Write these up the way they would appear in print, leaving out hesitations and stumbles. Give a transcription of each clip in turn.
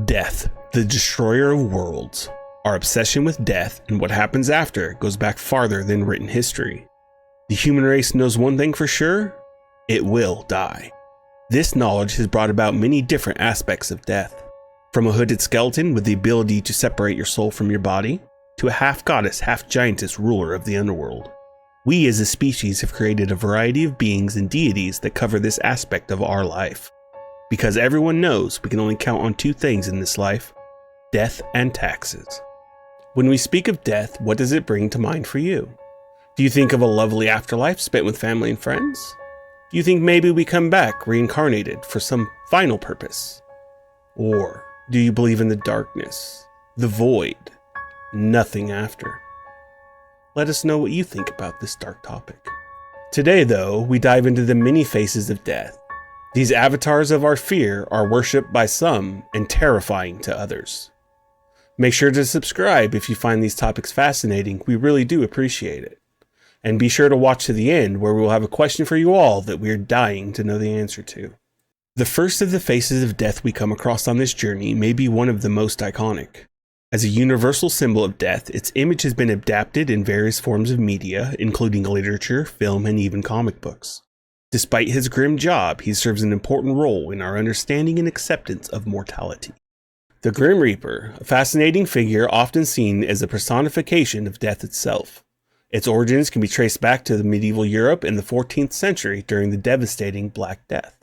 Death, the destroyer of worlds. Our obsession with death and what happens after goes back farther than written history. The human race knows one thing for sure: it will die. This knowledge has brought about many different aspects of death, from a hooded skeleton with the ability to separate your soul from your body, to a half-goddess, half-giantess ruler of the underworld. We as a species have created a variety of beings and deities that cover this aspect of our life. Because everyone knows we can only count on two things in this life: death and taxes. When we speak of death, what does it bring to mind for you? Do you think of a lovely afterlife spent with family and friends? Do you think maybe we come back reincarnated for some final purpose? Or do you believe in the darkness, the void, nothing after? Let us know what you think about this dark topic. Today, though, we dive into the many faces of death. These avatars of our fear are worshipped by some and terrifying to others. Make sure to subscribe if you find these topics fascinating. We really do appreciate it. And be sure to watch to the end, where we will have a question for you all that we are dying to know the answer to. The first of the faces of death we come across on this journey may be one of the most iconic. As a universal symbol of death, its image has been adapted in various forms of media, including literature, film, and even comic books. Despite his grim job, he serves an important role in our understanding and acceptance of mortality. The Grim Reaper, a fascinating figure often seen as a personification of death itself. Its origins can be traced back to the medieval Europe in the 14th century during the devastating Black Death.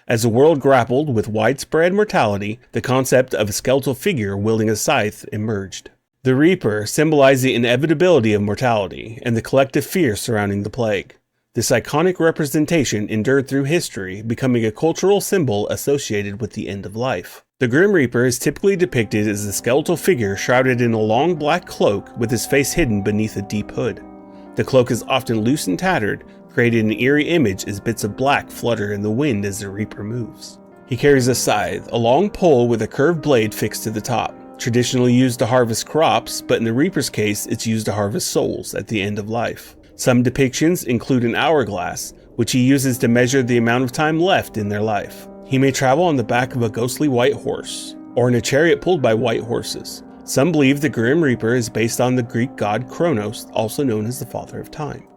As the world grappled with widespread mortality, the concept of a skeletal figure wielding a scythe emerged. The Reaper symbolized the inevitability of mortality and the collective fear surrounding the plague. This iconic representation endured through history, becoming a cultural symbol associated with the end of life. The Grim Reaper is typically depicted as a skeletal figure shrouded in a long black cloak with his face hidden beneath a deep hood. The cloak is often loose and tattered, creating an eerie image as bits of black flutter in the wind as the Reaper moves. He carries a scythe, a long pole with a curved blade fixed to the top, traditionally used to harvest crops, but in the Reaper's case, it's used to harvest souls at the end of life. Some depictions include an hourglass, which he uses to measure the amount of time left in their life. He may travel on the back of a ghostly white horse, or in a chariot pulled by white horses. Some believe the Grim Reaper is based on the Greek god Kronos, also known as the Father of Time.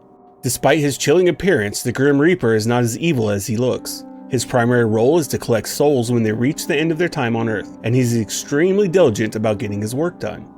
Despite his chilling appearance, the Grim Reaper is not as evil as he looks. His primary role is to collect souls when they reach the end of their time on Earth, and he's extremely diligent about getting his work done.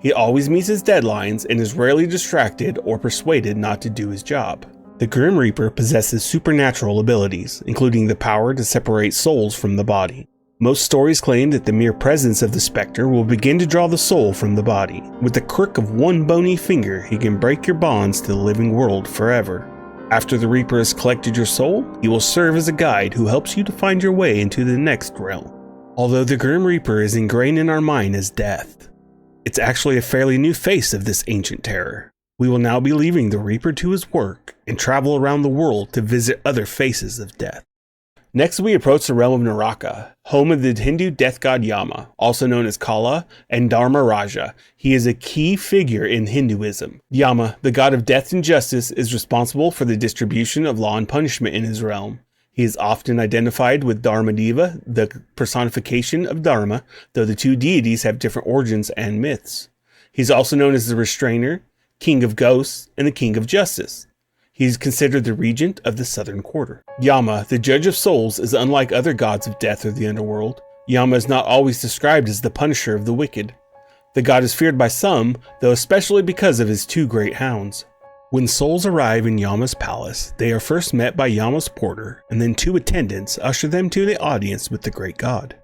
He always meets his deadlines and is rarely distracted or persuaded not to do his job. The Grim Reaper possesses supernatural abilities, including the power to separate souls from the body. Most stories claim that the mere presence of the specter will begin to draw the soul from the body. With the crook of one bony finger, he can break your bonds to the living world forever. After the Reaper has collected your soul, he will serve as a guide who helps you to find your way into the next realm. Although the Grim Reaper is ingrained in our mind as death, it's actually a fairly new face of this ancient terror. We will now be leaving the Reaper to his work and travel around the world to visit other faces of death. Next, we approach the realm of Naraka, home of the Hindu death god Yama, also known as Kala and Dharmaraja. He is a key figure in Hinduism. Yama, the god of death and justice, is responsible for the distribution of law and punishment in his realm. He is often identified with Dharmadeva, the personification of Dharma, though the two deities have different origins and myths. He's also known as the Restrainer, King of Ghosts, and the King of Justice. He is considered the regent of the southern quarter. Yama, the judge of souls, is unlike other gods of death or the underworld. Yama is not always described as the punisher of the wicked. The god is feared by some, though especially because of his two great hounds. When souls arrive in Yama's palace, they are first met by Yama's porter, and then two attendants usher them to the audience with the great god.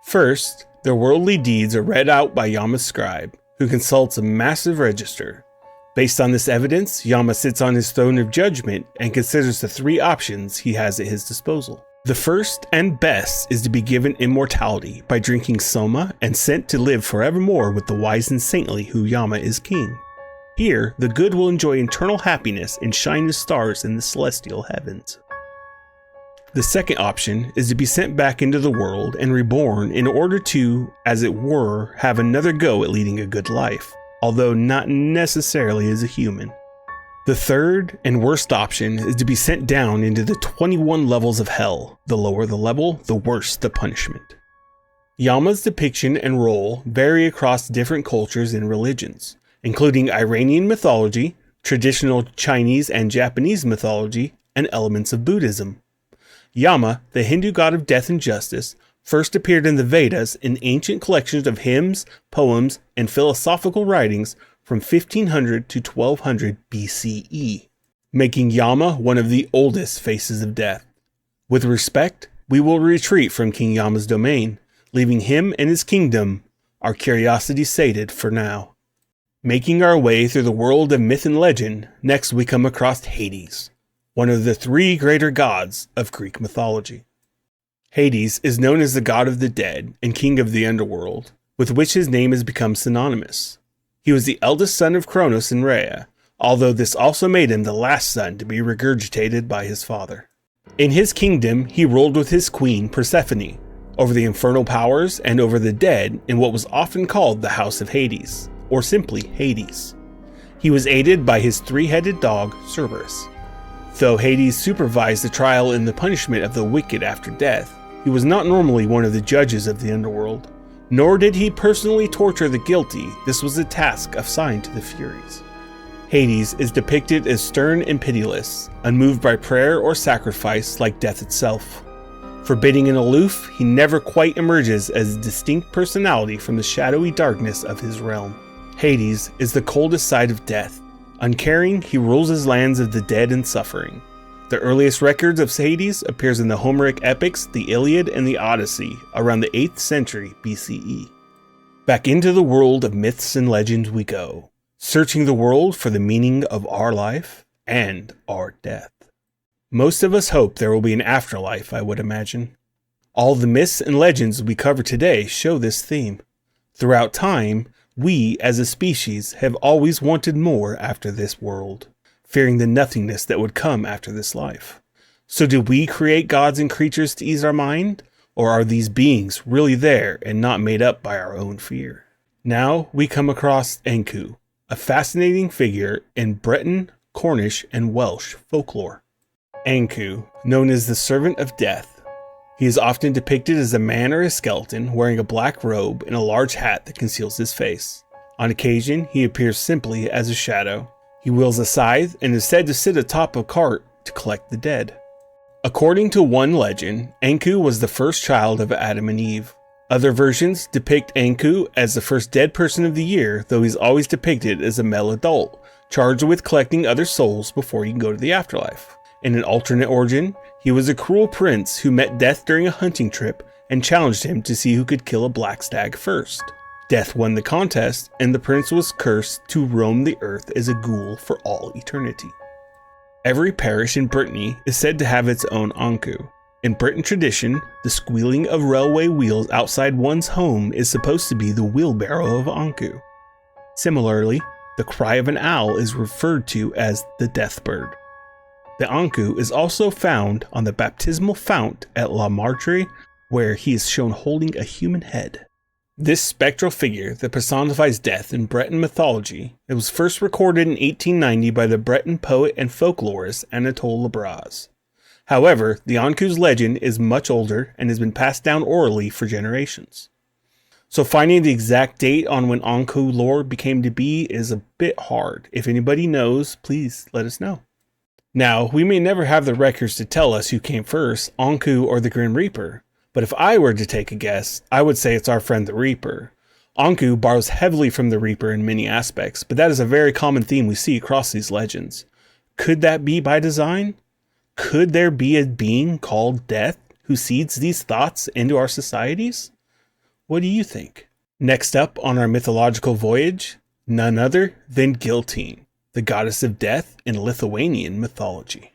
First, their worldly deeds are read out by Yama's scribe, who consults a massive register. Based on this evidence, Yama sits on his throne of judgment and considers the three options he has at his disposal. The first and best is to be given immortality by drinking soma and sent to live forevermore with the wise and saintly who Yama is king. Here, the good will enjoy eternal happiness and shine as stars in the celestial heavens. The second option is to be sent back into the world and reborn in order to, as it were, have another go at leading a good life, although not necessarily as a human. The third and worst option is to be sent down into the 21 levels of hell. The lower the level, the worse the punishment. Yama's depiction and role vary across different cultures and religions, including Iranian mythology, traditional Chinese and Japanese mythology, and elements of Buddhism. Yama, the Hindu god of death and justice, first appeared in the Vedas in ancient collections of hymns, poems, and philosophical writings from 1500 to 1200 BCE, making Yama one of the oldest faces of death. With respect, we will retreat from King Yama's domain, leaving him and his kingdom, our curiosity sated for now. Making our way through the world of myth and legend, next we come across Hades, one of the three greater gods of Greek mythology. Hades is known as the god of the dead and king of the underworld, with which his name has become synonymous. He was the eldest son of Kronos and Rhea, although this also made him the last son to be regurgitated by his father. In his kingdom, he ruled with his queen Persephone, over the infernal powers and over the dead in what was often called the House of Hades, or simply Hades. He was aided by his three-headed dog, Cerberus. Though Hades supervised the trial and the punishment of the wicked after death, he was not normally one of the judges of the underworld, nor did he personally torture the guilty. This was a task assigned to the Furies. Hades is depicted as stern and pitiless, unmoved by prayer or sacrifice like death itself. Forbidding and aloof, he never quite emerges as a distinct personality from the shadowy darkness of his realm. Hades is the coldest side of death. Uncaring, he rules his lands of the dead and suffering. The earliest records of Hades appears in the Homeric epics, the Iliad and the Odyssey, around the 8th century BCE. Back into the world of myths and legends we go, searching the world for the meaning of our life and our death. Most of us hope there will be an afterlife, I would imagine. All the myths and legends we cover today show this theme. Throughout time, we as a species have always wanted more after this world, fearing the nothingness that would come after this life. So do we create gods and creatures to ease our mind, or are these beings really there and not made up by our own fear? Now we come across Enku, a fascinating figure in Breton, Cornish, and Welsh folklore. Enku, known as the Servant of Death. He is often depicted as a man or a skeleton wearing a black robe and a large hat that conceals his face. On occasion, he appears simply as a shadow. He wields a scythe and is said to sit atop a cart to collect the dead. According to one legend, Enku was the first child of Adam and Eve. Other versions depict Enku as the first dead person of the year, though he's always depicted as a male adult, charged with collecting other souls before he can go to the afterlife. In an alternate origin, he was a cruel prince who met Death during a hunting trip and challenged him to see who could kill a black stag first. Death won the contest, and the prince was cursed to roam the earth as a ghoul for all eternity. Every parish in Brittany is said to have its own Anku. In Breton tradition, the squealing of railway wheels outside one's home is supposed to be the wheelbarrow of Anku. Similarly, the cry of an owl is referred to as the death bird. The Anku is also found on the baptismal fount at La Martre, where he is shown holding a human head. This spectral figure that personifies death in Breton mythology, it was first recorded in 1890 by the Breton poet and folklorist Anatole Lebras. However, the Anku's legend is much older and has been passed down orally for generations. So finding the exact date on when Anku lore became to be is a bit hard. If anybody knows, please let us know. Now, we may never have the records to tell us who came first, Anku or the Grim Reaper, but if I were to take a guess, I would say it's our friend the Reaper. Anku borrows heavily from the Reaper in many aspects, but that is a very common theme we see across these legends. Could that be by design? Could there be a being called Death who seeds these thoughts into our societies? What do you think? Next up on our mythological voyage, none other than Guiltin, the goddess of death in Lithuanian mythology.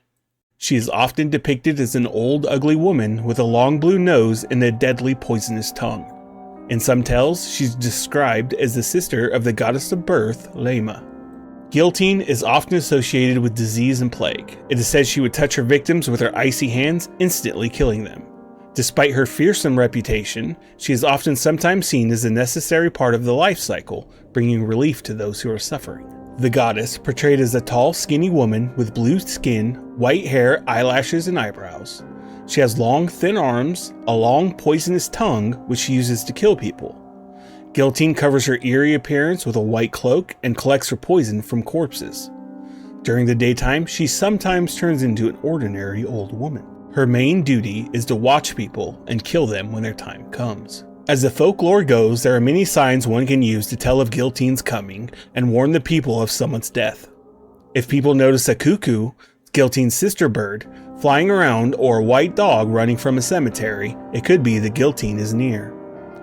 She is often depicted as an old, ugly woman with a long blue nose and a deadly poisonous tongue. In some tales, she's described as the sister of the goddess of birth, Yama. Guiltin is often associated with disease and plague. It is said she would touch her victims with her icy hands, instantly killing them. Despite her fearsome reputation, she is often sometimes seen as a necessary part of the life cycle, bringing relief to those who are suffering. The goddess, portrayed as a tall, skinny woman with blue skin, white hair, eyelashes, and eyebrows. She has long, thin arms, a long, poisonous tongue which she uses to kill people. Guiltin covers her eerie appearance with a white cloak and collects her poison from corpses. During the daytime, she sometimes turns into an ordinary old woman. Her main duty is to watch people and kill them when their time comes. As the folklore goes, there are many signs one can use to tell of Guiltin's coming and warn the people of someone's death. If people notice a cuckoo, Guiltin's sister bird, flying around, or a white dog running from a cemetery, it could be that Guiltin is near.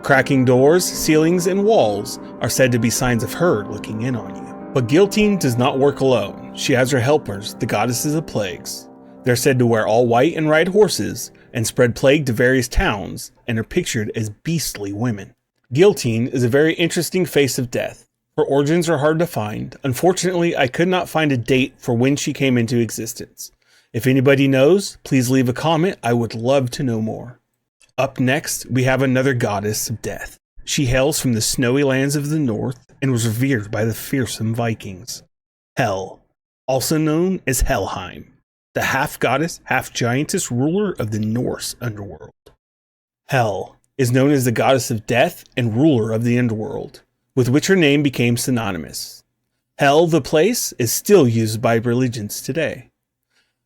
Cracking doors, ceilings, and walls are said to be signs of her looking in on you. But Guiltin does not work alone. She has her helpers, the goddesses of plagues. They're said to wear all white and ride horses, and spread plague to various towns, and are pictured as beastly women. Guiltin is a very interesting face of death. Her origins are hard to find. Unfortunately, I could not find a date for when she came into existence. If anybody knows, please leave a comment. I would love to know more. Up next, we have another goddess of death. She hails from the snowy lands of the north and was revered by the fearsome Vikings. Hel, also known as Helheim, the half-goddess, half-giantess ruler of the Norse underworld. Hel is known as the goddess of death and ruler of the underworld, with which her name became synonymous. Hel, the place, is still used by religions today.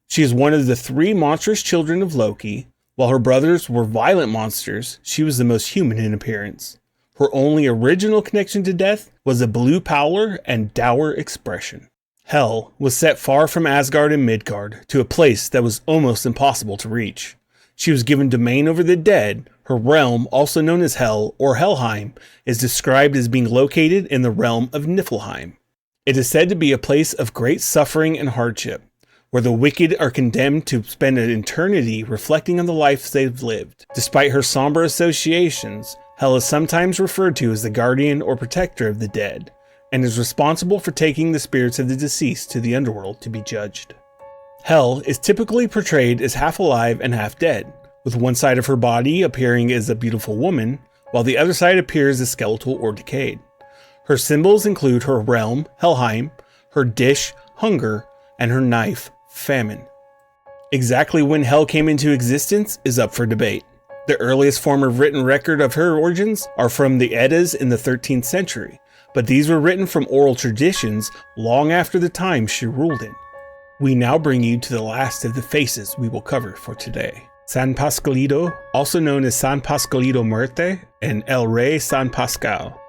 She is one of the 3 monstrous children of Loki. While her brothers were violent monsters, she was the most human in appearance. Her only original connection to death was a blue pallor and dour expression. Hel was set far from Asgard and Midgard, to a place that was almost impossible to reach. She was given domain over the dead. Her realm, also known as Hel or Helheim, is described as being located in the realm of Niflheim. It is said to be a place of great suffering and hardship, where the wicked are condemned to spend an eternity reflecting on the lives they've lived. Despite her somber associations, Hel is sometimes referred to as the guardian or protector of the dead, and is responsible for taking the spirits of the deceased to the underworld to be judged. Hel is typically portrayed as half alive and half dead, with one side of her body appearing as a beautiful woman, while the other side appears as skeletal or decayed. Her symbols include her realm, Helheim, her dish, hunger, and her knife, famine. Exactly when Hel came into existence is up for debate. The earliest form of written record of her origins are from the Eddas in the 13th century, but these were written from oral traditions long after the time she ruled in. We now bring you to the last of the faces we will cover for today. San Pascalito, also known as San Pascalito Muerte and El Rey San Pascal,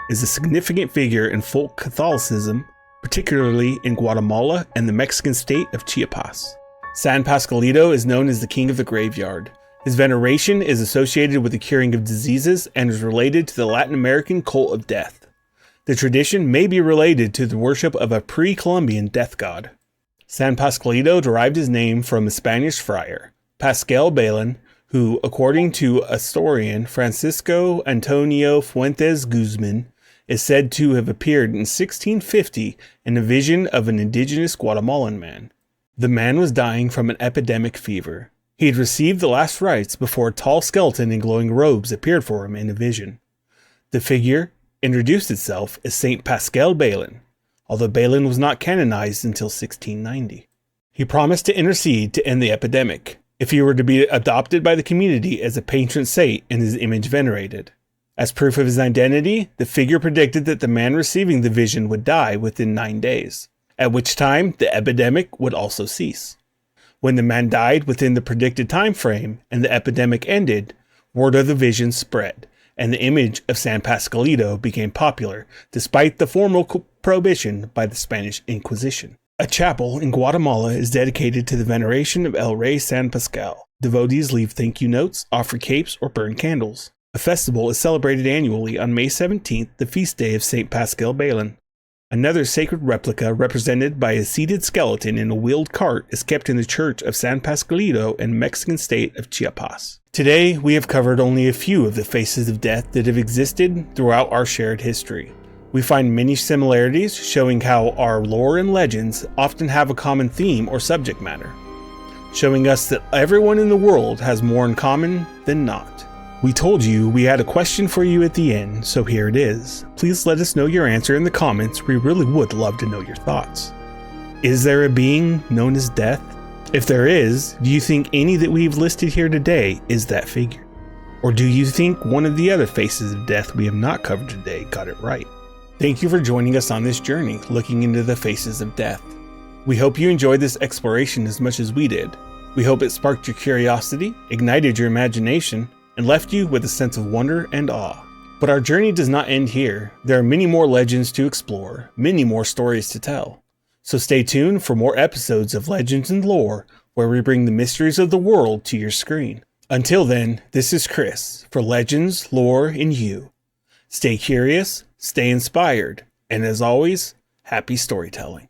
is a significant figure in folk Catholicism, particularly in Guatemala and the Mexican state of Chiapas. San Pascalito is known as the King of the Graveyard. His veneration is associated with the curing of diseases and is related to the Latin American cult of death. The tradition may be related to the worship of a pre-Columbian death god. San Pascalito derived his name from a Spanish friar, Pascal Bailon, who, according to historian Francisco Antonio Fuentes Guzman, is said to have appeared in 1650 in a vision of an indigenous Guatemalan man. The man was dying from an epidemic fever. He had received the last rites before a tall skeleton in glowing robes appeared for him in a vision. The figure introduced itself as Saint Pascal Bailon, although Bailon was not canonized until 1690. He promised to intercede to end the epidemic, if he were to be adopted by the community as a patron saint and his image venerated. As proof of his identity, the figure predicted that the man receiving the vision would die within 9 days, at which time the epidemic would also cease. When the man died within the predicted time frame and the epidemic ended, word of the vision spread, and the image of San Pascalito became popular despite the formal prohibition by the Spanish Inquisition. A chapel in Guatemala is dedicated to the veneration of El Rey San Pascal. Devotees leave thank you notes, offer capes, or burn candles. A festival is celebrated annually on May 17th, the feast day of St. Pascal Bailon. Another sacred replica represented by a seated skeleton in a wheeled cart is kept in the church of San Pascalito in the Mexican state of Chiapas. Today, we have covered only a few of the faces of death that have existed throughout our shared history. We find many similarities, showing how our lore and legends often have a common theme or subject matter, showing us that everyone in the world has more in common than not. We told you we had a question for you at the end, so here it is. Please let us know your answer in the comments. We really would love to know your thoughts. Is there a being known as death? If there is, do you think any that we've listed here today is that figure? Or do you think one of the other faces of death we have not covered today got it right? Thank you for joining us on this journey looking into the faces of death. We hope you enjoyed this exploration as much as we did. We hope it sparked your curiosity, ignited your imagination, and left you with a sense of wonder and awe. But our journey does not end here. There are many more legends to explore, many more stories to tell. So stay tuned for more episodes of Legends and Lore, where we bring the mysteries of the world to your screen. Until then, this is Chris for Legends, Lore, and You. Stay curious, stay inspired, and as always, happy storytelling.